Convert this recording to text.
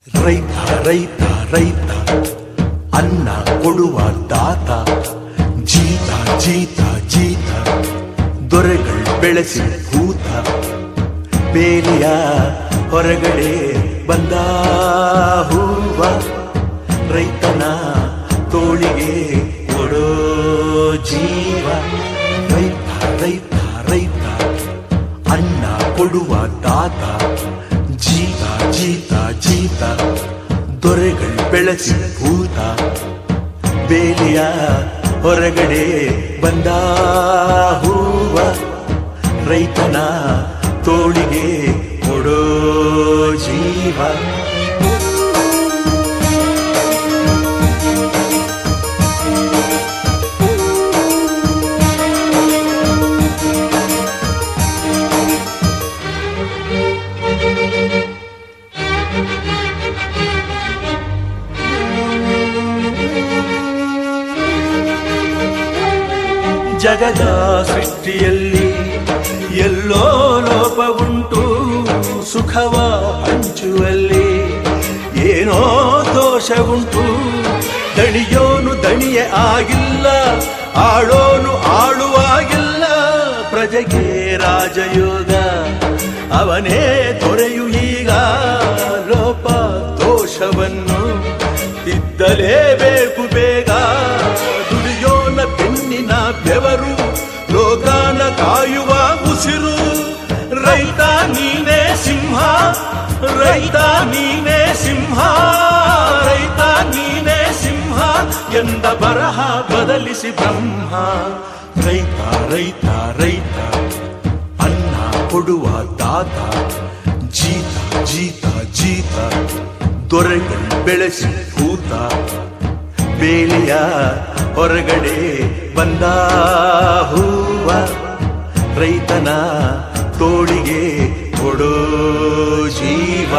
ರೈತ ರೈತ ರೈತ ಅನ್ನ ಕೊಡುವ ದಾತ ಜೀತ ಜೀತ ಜೀತ ದೊರೆಗಳು ಬೆಳೆಸಿ ಭೂತ ಬೇಲಿಯ ಹೊರಗಡೆ ಬಂದ ಹೂವ ರೈತನ ತೋಳಿಗೆ ಕೊಡೋ ಜೀವ ರೈತ ರೈತ ರೈತ ಅನ್ನ ಕೊಡುವ ದಾತ ಜೀತ ಜೀತ ಜೀತ ದೊರೆಗಳು ಬೆಳೆಸಿ ಭೂತ ಬೇಲಿಯ ಹೊರಗಡೆ ಬಂದ ಹೂವ ರೈತನ ತೋಳಿಗೆ ಕೊಡೋ ಜೀವ ಜಗದ ಸೃಷ್ಟಿಯಲ್ಲಿ ಎಲ್ಲೋ ಲೋಪವುಂಟು ಸುಖವ ಹಂಚುವಲ್ಲಿ ಏನೋ ದೋಷವುಂಟು ದಣಿಯೋನು ದಣಿಯೇ ಆಗಿಲ್ಲ ಆಳೋನು ಆಳುವಾಗಿಲ್ಲ ಪ್ರಜೆಗೆ ರಾಜಯೋಗ ಅವನೇ ದೊರೆಯು ಈಗ ಲೋಪ ದೋಷವನ್ನು ತಿದ್ದಲೇಬೇಕು ಬೇಗ ದುಡಿಯೋನ ಬೆನ್ನಿನ ಬೆವರು ಲೋಕಾನ ಕಾಯುವ ಉಸಿರು ರೈತ ನೀನೇ ಸಿಂಹ ರೈತ ನೀನೇ ಸಿಂಹ ರೈತ ನೀನೇ ಸಿಂಹ ಎಂದ ಬರಹ ಬದಲಿಸಿ ಬ್ರಹ್ಮ ರೈತ ರೈತ ರೈತ ಅನ್ನ ಕೊಡುವ ದಾತ ಜೀತ ಜೀತ ಜೀತ ದೊರೆಗಳು ಬೆಳೆಸಿ ಭೂತ ಬೇಲಿಯ ಹೊರಗಡೆ ಬಂದ ಹೂವ ರೈತನ ತೋಳಿಗೆ ಕೊಡೋ ಜೀವ